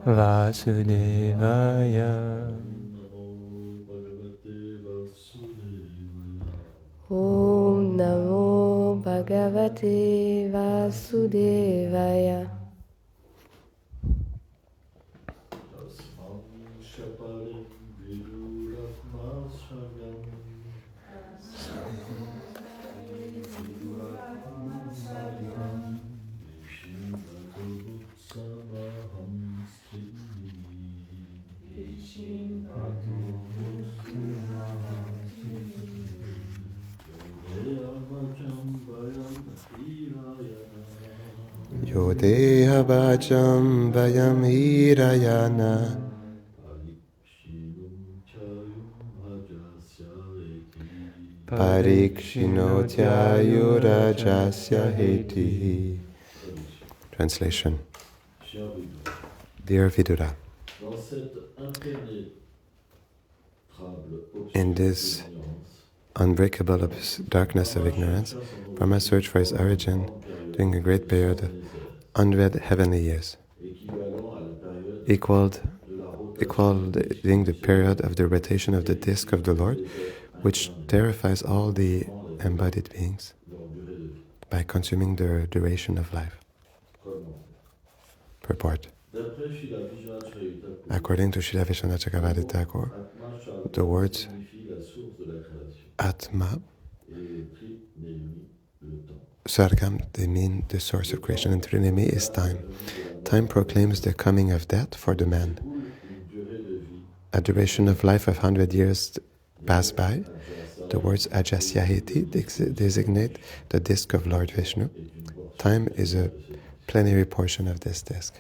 Vasudevaya. Om Namo Bhagavate Vasudevaya. Yodeha Bhajam Vayam Hirayana. Parikshinotyayurajasya hetihi. Translation. Dear Vidura, in this unbreakable darkness of ignorance, Brahma searched for his origin during a great period of 100 heavenly years, equaling the period of the rotation of the disk of the Lord, which terrifies all the embodied beings by consuming their duration of life. Purport. According to Srila Vishwanath Chakravarti Thakur, the words Atma, Sargam, they mean the source of creation, and Trinemi is time. Time proclaims the coming of death for the man. A duration of life of 100 years pass by. The words Ajasyahiti designate the disk of Lord Vishnu. Time is a plenary portion of this disk.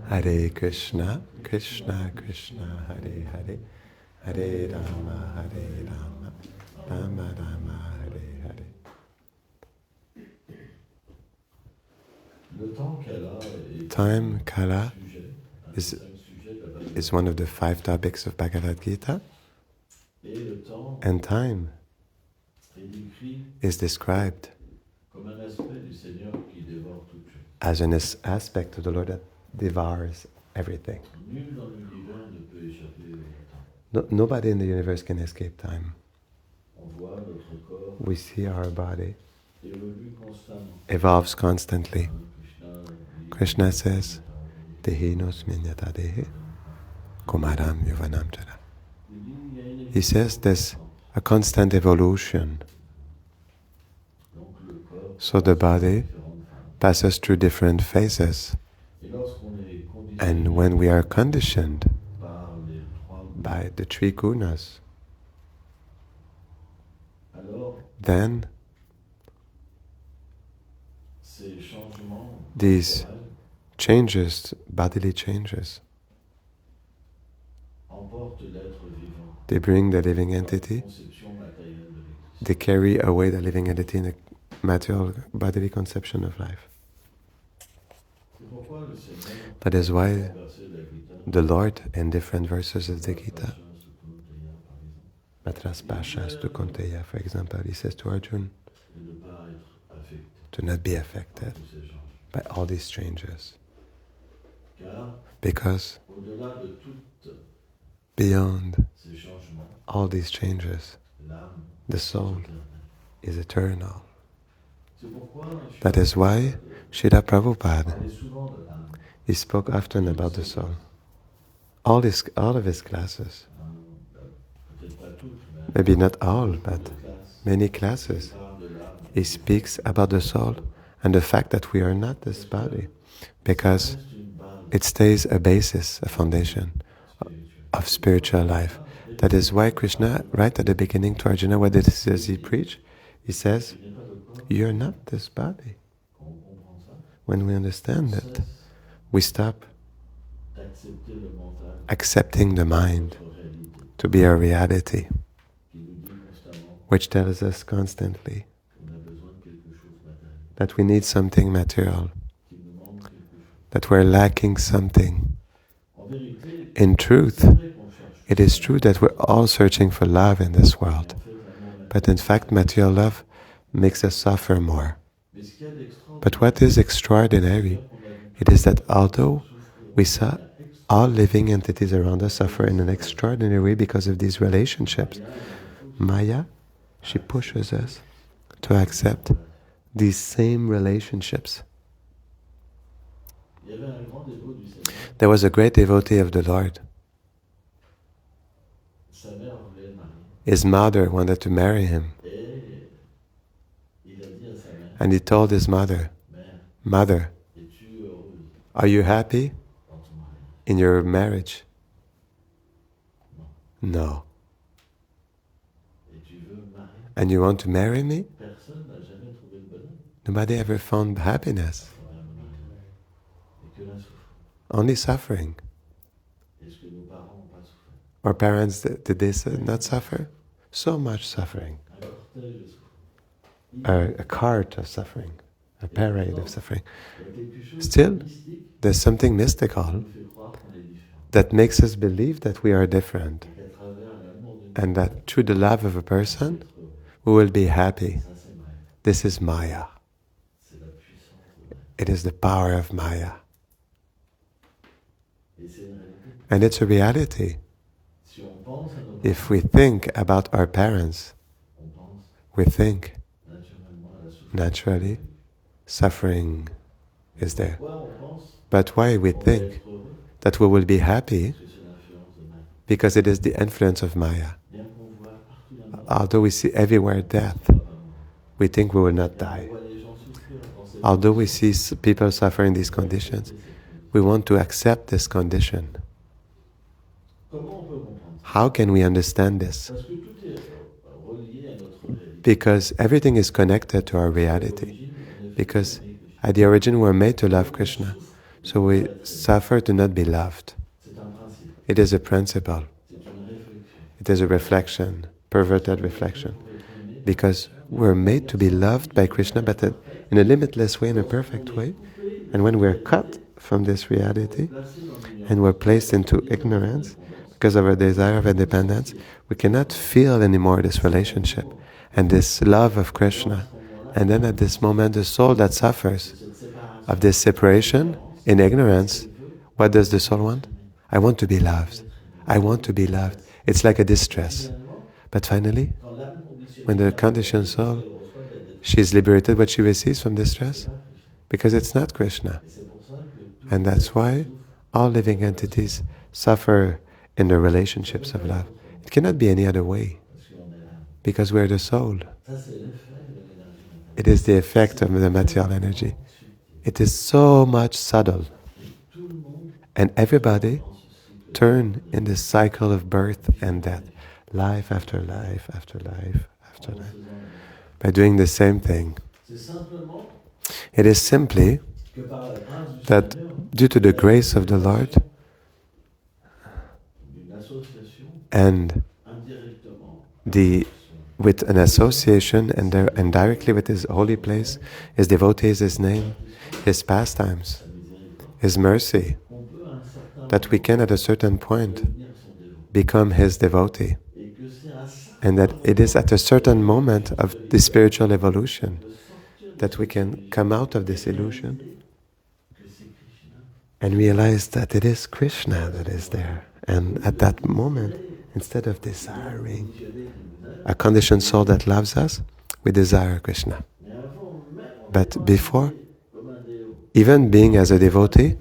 Hare Krishna, Krishna Krishna, Hare Hare, Hare Rama, Rama Rama, Hare Hare. Time, Kala, is one of the 5 topics of Bhagavad Gita, and time is described as an aspect of the Lord that devours everything. Nobody in the universe can escape time. We see our body evolves constantly. Krishna says, Dehinos minyata dehe, kumaram yuvanam jara. He says there's a constant evolution. So the body passes through different phases. And when we are conditioned by the 3 gunas, then these changes, bodily changes, they bring the living entity, they carry away the living entity in the material bodily conception of life. That is why the Lord, in different verses of the Gita, Matras Pashas to Konteya, for example, he says to Arjuna, to not be affected by all these changes. Because beyond all these changes, the soul is eternal. That is why Srila Prabhupada, he spoke often about the soul. All of his classes, maybe not all, but many classes, He speaks about the soul and the fact that we are not this body, because it stays a basis, a foundation of spiritual life. That is why Krishna, right at the beginning to Arjuna, what does he preach? He says, you're not this body. When we understand it, we stop accepting the mind to be our reality, which tells us constantly that we need something material, that we're lacking something. In truth, it is true that we're all searching for love in this world, but in fact, material love makes us suffer more. But what is extraordinary, it is that although we saw all living entities around us suffer in an extraordinary way because of these relationships, Maya, she pushes us to accept these same relationships. There was a great devotee of the Lord. His mother wanted to marry him. And he told his mother, Mother, are you happy in your marriage? No. And you want to marry me? Nobody ever found happiness. Only suffering. Our parents, did they not suffer? So much suffering. A cart of suffering, a parade of suffering. Still, there's something mystical that makes us believe that we are different, and that through the love of a person, we will be happy. This is Maya. It is the power of Maya. And it's a reality. If we think about our parents, we think, naturally, suffering is there. But why we think that we will be happy? Because it is the influence of Maya. Although we see everywhere death, we think we will not die. Although we see people suffering these conditions, we want to accept this condition. How can we understand this? Because everything is connected to our reality. Because at the origin we're made to love Krishna. So we suffer to not be loved. It is a principle. It is a reflection, perverted reflection. Because we're made to be loved by Krishna, but in a limitless way, in a perfect way. And when we're cut from this reality, and we're placed into ignorance, because of our desire of independence, we cannot feel anymore this relationship and this love of Krishna. And then at this moment, the soul that suffers of this separation in ignorance, what does the soul want? I want to be loved. I want to be loved. It's like a distress. But finally, when the conditioned soul, she is liberated, what she receives from distress? Because it's not Krishna. And that's why all living entities suffer in the relationships of love. It cannot be any other way, because we're the soul. It is the effect of the material energy. It is so much subtle. And everybody turn in this cycle of birth and death, life after life after life after life, by doing the same thing. It is simply that due to the grace of the Lord, and with an association and directly with His holy place, His devotees, His name, His pastimes, His mercy, that we can at a certain point become His devotee. And that it is at a certain moment of the spiritual evolution that we can come out of this illusion and realize that it is Krishna that is there. And at that moment, instead of desiring a conditioned soul that loves us, we desire Krishna. But before, even being as a devotee,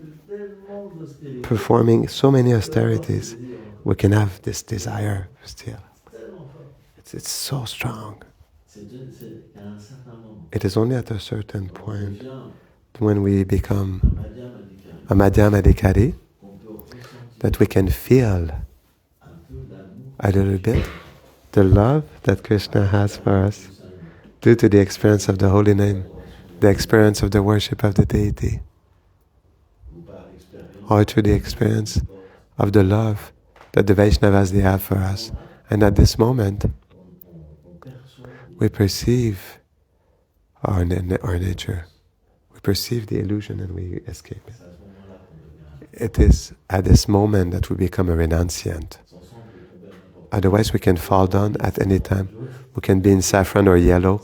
performing so many austerities, we can have this desire still. It's so strong. It is only at a certain point when we become a Madhyam Adhikari that we can feel a little bit the love that Krishna has for us due to the experience of the holy name, the experience of the worship of the deity, or through the experience of the love that the Vaishnavas they have for us. And at this moment, we perceive our nature. We perceive the illusion and we escape it. It is at this moment that we become a renunciant. Otherwise, we can fall down at any time. We can be in saffron or yellow.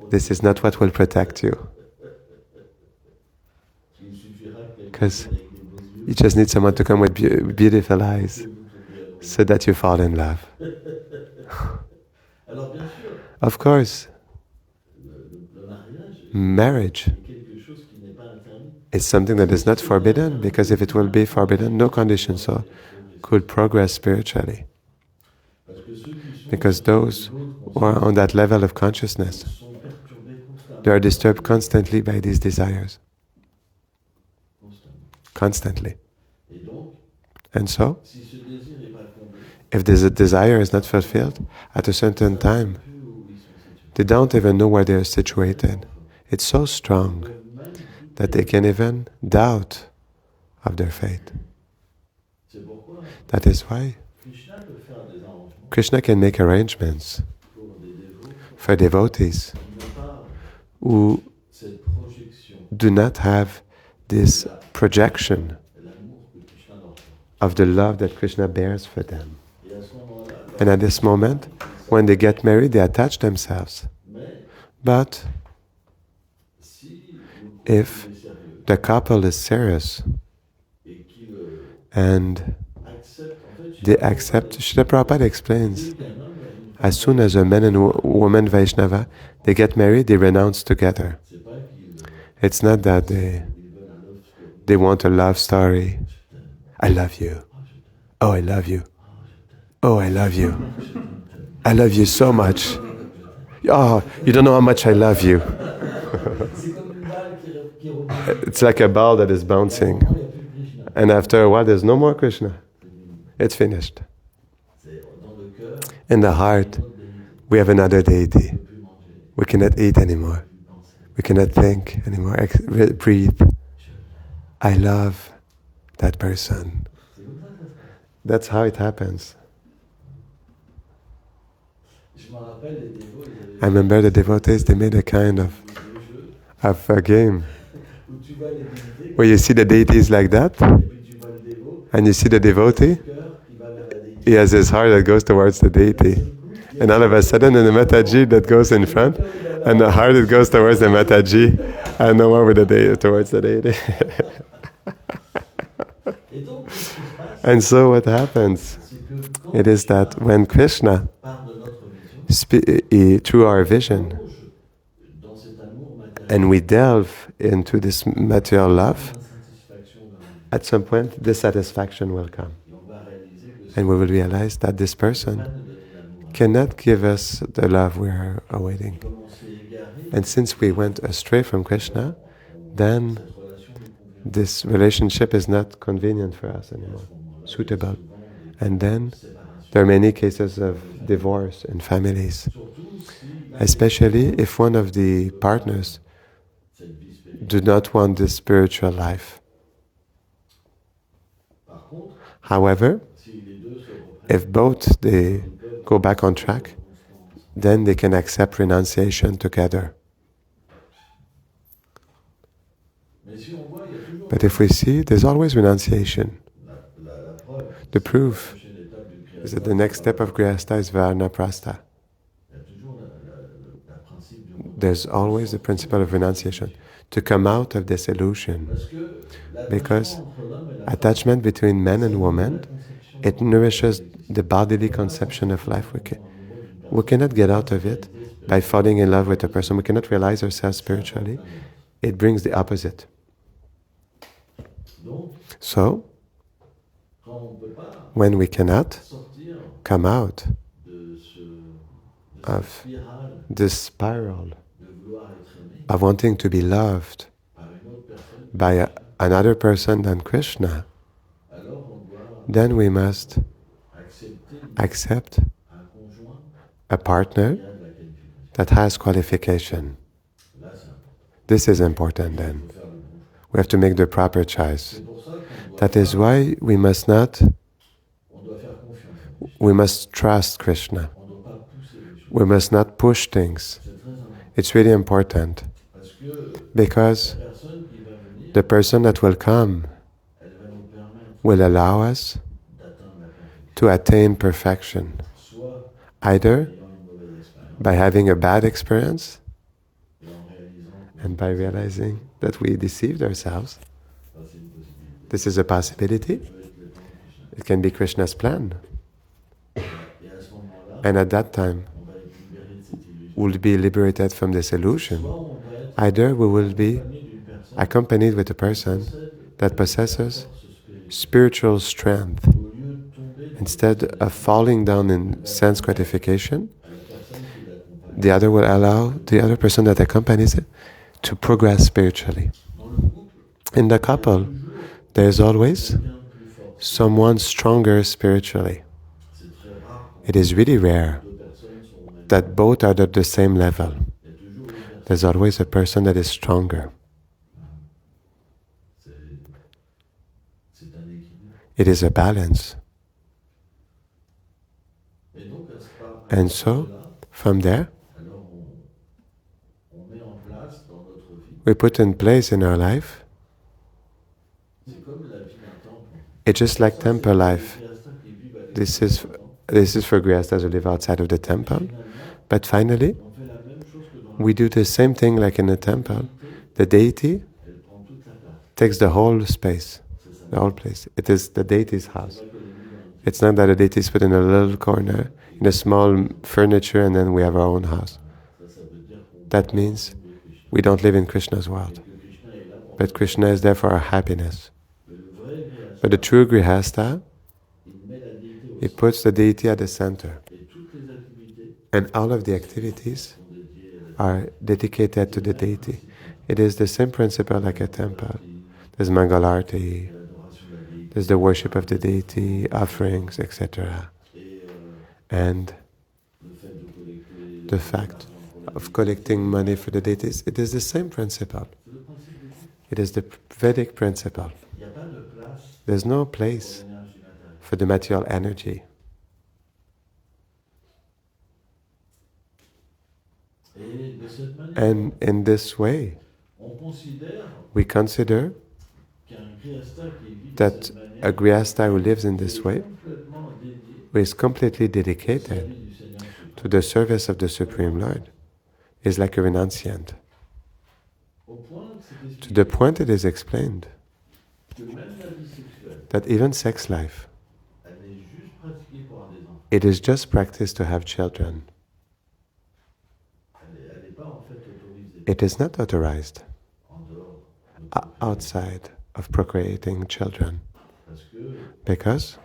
This is not what will protect you. Because you just need someone to come with beautiful eyes so that you fall in love. Of course, marriage is something that is not forbidden, because if it will be forbidden, no condition so could progress spiritually. Because those who are on that level of consciousness, they are disturbed constantly by these desires. Constantly. And so, if this desire is not fulfilled at a certain time, they don't even know where they are situated. It's so strong that they can even doubt of their fate. That is why Krishna can make arrangements for devotees who do not have this projection of the love that Krishna bears for them. And at this moment, when they get married, they attach themselves. But if the couple is serious and they accept, Srila Prabhupada explains, as soon as a man and woman Vaishnava, they get married, they renounce together. It's not that they want a love story. I love you. Oh, I love you. Oh, I love you. I love you so much. Oh, you don't know how much I love you. It's like a ball that is bouncing. And after a while, there's no more Krishna. It's finished. In the heart, we have another deity. We cannot eat anymore. We cannot think anymore. Breathe. I love that person. That's how it happens. I remember the devotees, they made a kind of a game where you see the deities like that, and you see the devotee, he has his heart that goes towards the deity. And all of a sudden, in the Mataji that goes in front, and the heart that goes towards the Mataji, and no more with the deity, towards the deity. And so what happens, it is that when Krishna, through our vision, and we delve into this material love, at some point dissatisfaction will come. And we will realize that this person cannot give us the love we are awaiting. And since we went astray from Krishna, then this relationship is not convenient for us anymore, suitable. And then there are many cases of divorce in families, especially if one of the partners do not want this spiritual life. However, if both they go back on track, then they can accept renunciation together. But if we see, there's always renunciation. The proof is that the next step of Grihastha is Varnaprastha. There's always the principle of renunciation, to come out of this illusion. Because attachment between man and woman, it nourishes the bodily conception of life. We cannot get out of it by falling in love with a person. We cannot realize ourselves spiritually. It brings the opposite. So, when we cannot come out of this spiral of wanting to be loved by another person than Krishna, then we must accept a partner that has qualification. This is important then. We have to make the proper choice. That is why we must trust Krishna. We must not push things. It's really important because the person that will come will allow us to attain perfection, either by having a bad experience and by realizing that we deceived ourselves. This is a possibility. It can be Krishna's plan. And at that time, we'll be liberated from this illusion. Either we will be accompanied with a person that possesses spiritual strength. Instead of falling down in sense gratification, the other will allow the other person that accompanies it to progress spiritually. In the couple, there is always someone stronger spiritually. It is really rare that both are at the same level. There's always a person that is stronger. It is a balance. And so, from there, we put in place in our life, it's just like temple life. This is for grihasthas who live outside of the temple. But finally, we do the same thing like in the temple. The deity takes the whole space, the whole place. It is the deity's house. It's not that the deity is put in a little corner, in a small furniture, and then we have our own house. That means we don't live in Krishna's world. But Krishna is there for our happiness. But the true grihastha, he puts the deity at the center. And all of the activities are dedicated to the deity. It is the same principle like a temple. There's Mangalarti, there's the worship of the deity, offerings, etc. And the fact of collecting money for the deities, it is the same principle. It is the Vedic principle. There's no place for the material energy. And in this way, we consider that a grihastha who lives in this way, who is completely dedicated to the service of the Supreme Lord, is like a renunciant. To the point it is explained that even sex life, it is just practiced to have children. It is not authorized outside of procreating children, because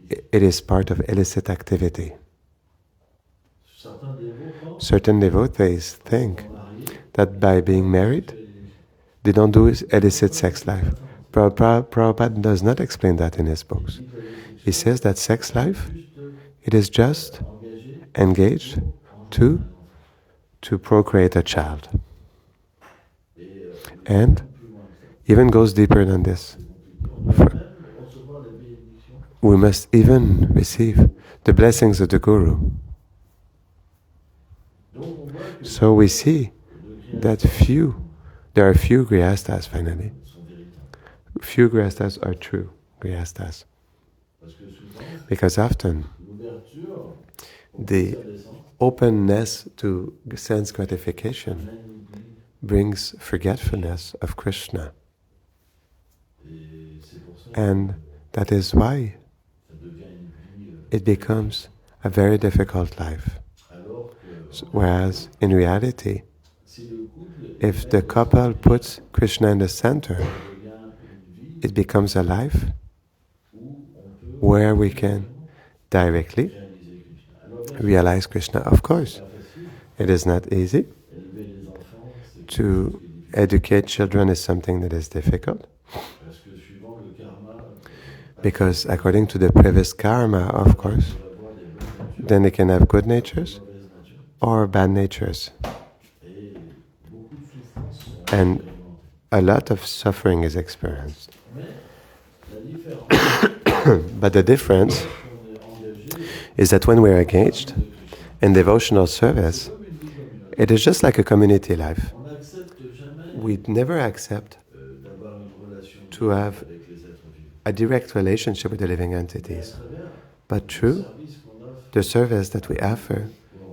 it is part of illicit activity. Certain devotees think that by being married, they don't do illicit sex life. Prabhupada does not explain that in his books. He says that sex life, it is just engaged to procreate a child. And even goes deeper than this. We must even receive the blessings of the Guru. So we see that there are few grihasthas finally. Few grihasthas are true grihasthas. Because often the openness to sense gratification brings forgetfulness of Krishna. And that is why it becomes a very difficult life. Whereas in reality, if the couple puts Krishna in the center, it becomes a life where we can directly realize Krishna. Of course, it is not easy. To educate children is something that is difficult. Because according to the previous karma, of course, then they can have good natures or bad natures. And a lot of suffering is experienced. But the difference is that when we're engaged in devotional service, it is just like a community life. We'd never accept to have a direct relationship with the living entities, but through the service that we offer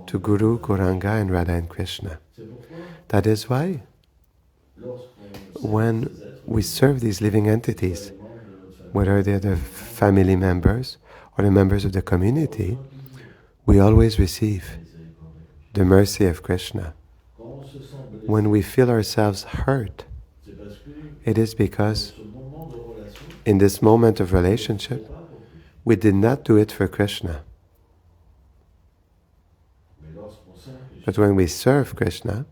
to Guru, Gauranga, and Radha and Krishna. That is why when we serve these living entities, whether they're the family members or the members of the community, we always receive the mercy of Krishna. When we feel ourselves hurt, it is because in this moment of relationship, we did not do it for Krishna. But when we serve Krishna,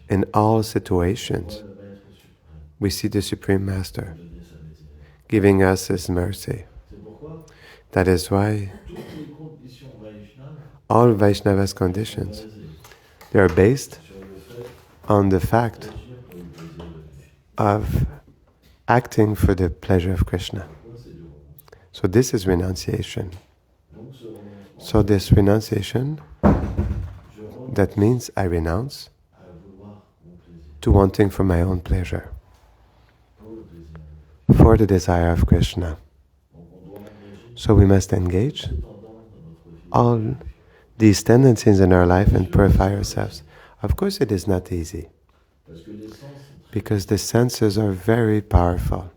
in all situations, we see the Supreme Master giving us His mercy. That is why all Vaishnava's conditions, they are based on the fact of acting for the pleasure of Krishna. So this is renunciation. So this renunciation, that means I renounce to wanting for my own pleasure, for the desire of Krishna. So we must engage all these tendencies in our life and purify ourselves. Of course it is not easy, because the senses are very powerful.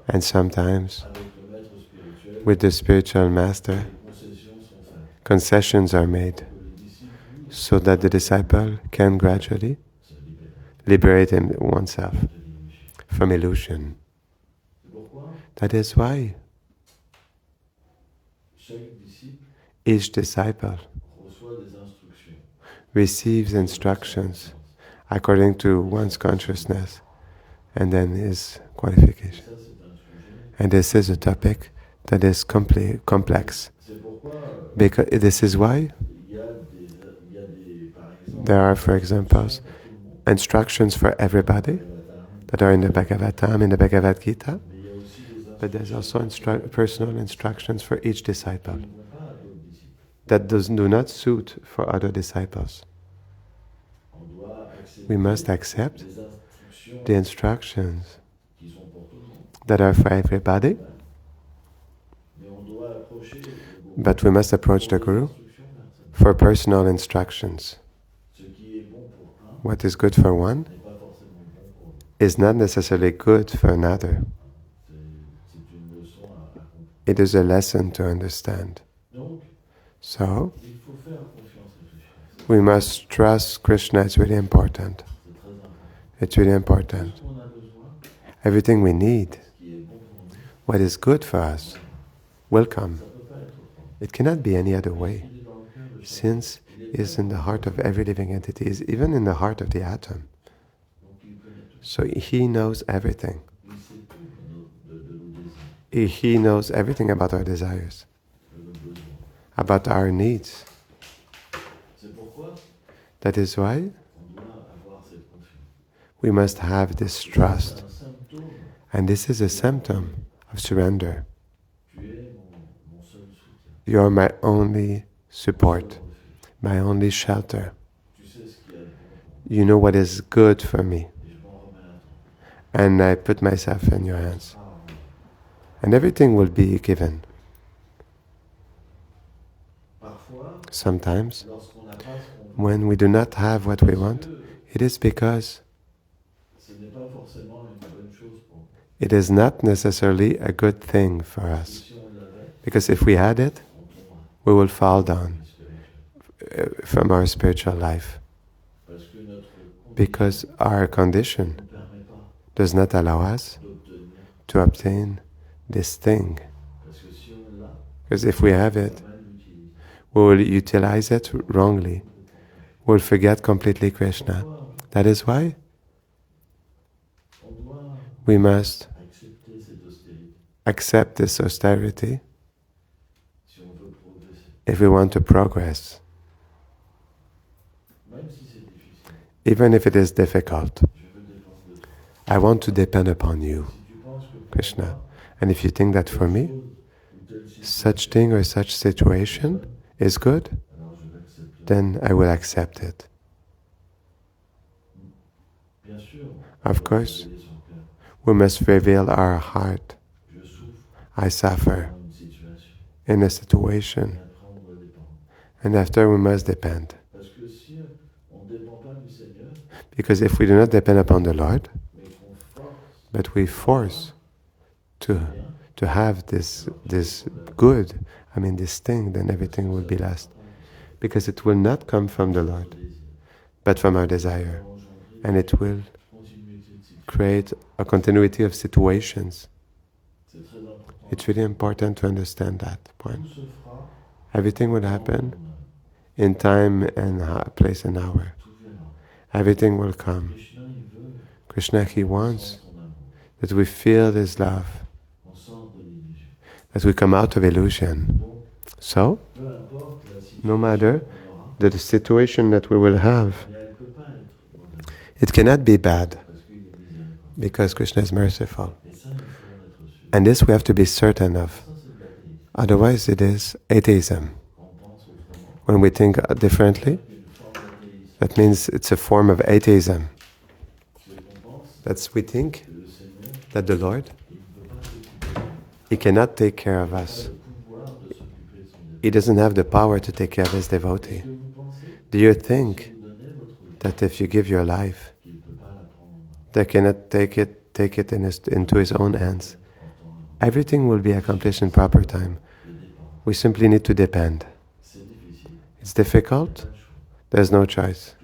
And sometimes, with the spiritual master, concessions are made so that the disciple can gradually liberate oneself from illusion. That is why each disciple receives instructions according to one's consciousness and then his qualification. And this is a topic that is complex. Because this is why there are, for example, instructions for everybody that are in the Bhagavatam, in the Bhagavad Gita, but there's also personal instructions for each disciple that do not suit for other disciples. We must accept the instructions that are for everybody, but we must approach the Guru for personal instructions. What is good for one is not necessarily good for another. It is a lesson to understand. So, we must trust Krishna. It's really important. It's really important. Everything we need, what is good for us, will come. It cannot be any other way, since it is in the heart of every living entity, is even in the heart of the atom. So He knows everything. He knows everything about our desires, about our needs. That is why we must have this trust. And this is a symptom of surrender. You are my only support, my only shelter. You know what is good for me. And I put myself in your hands. And everything will be given. Sometimes, when we do not have what we want, it is because it is not necessarily a good thing for us. Because if we had it, we will fall down from our spiritual life. Because our condition does not allow us to obtain this thing. Because if we have it, we will utilize it wrongly. We'll forget completely Krishna. That is why we must accept this austerity if we want to progress. Even if it is difficult, I want to depend upon you, Krishna. And if you think that for me, such thing or such situation is good, then I will accept it. Of course, we must reveal our heart. I suffer in a situation, and after we must depend. Because if we do not depend upon the Lord, but we force to have this good, this thing, then everything will be lost. Because it will not come from the Lord, but from our desire. And it will create a continuity of situations. It's really important to understand that point. Everything will happen in time and place and hour. Everything will come. Krishna, He wants that we feel His love, that we come out of illusion. So, no matter the situation that we will have, it cannot be bad, because Krishna is merciful. And this we have to be certain of. Otherwise it is atheism. When we think differently, that means it's a form of atheism. That's we think that the Lord, He cannot take care of us. He doesn't have the power to take care of His devotee. Do you think that if you give your life, they cannot take it into His own hands? Everything will be accomplished in proper time. We simply need to depend. It's difficult. There's no choice.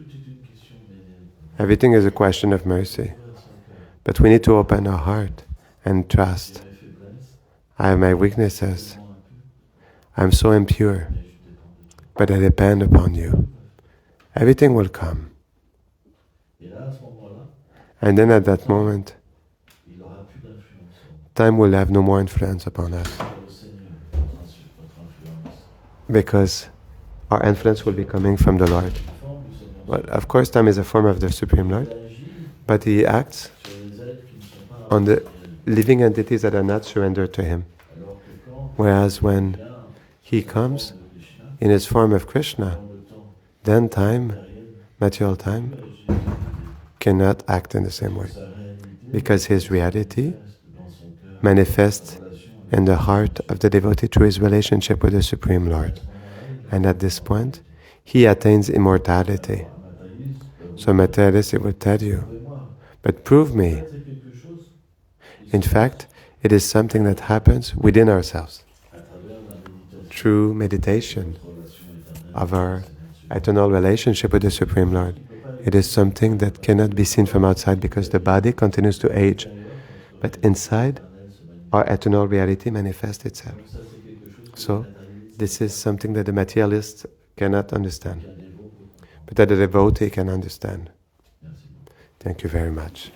Everything is a question of mercy. But we need to open our heart and trust. I have my weaknesses. I'm so impure. But I depend upon you. Everything will come. And then at that moment, time will have no more influence upon us. Because our influence will be coming from the Lord. Well, of course, time is a form of the Supreme Lord, but He acts on the living entities that are not surrendered to Him. Whereas when He comes in His form of Krishna, then time, material time, cannot act in the same way. Because His reality manifests in the heart of the devotee through his relationship with the Supreme Lord. And at this point, he attains immortality. So materialist, it will tell you, but prove me. In fact, it is something that happens within ourselves through meditation of our eternal relationship with the Supreme Lord. It is something that cannot be seen from outside because the body continues to age. But inside, our eternal reality manifests itself. So, this is something that the materialist cannot understand, but that the devotee can understand. Thank you very much.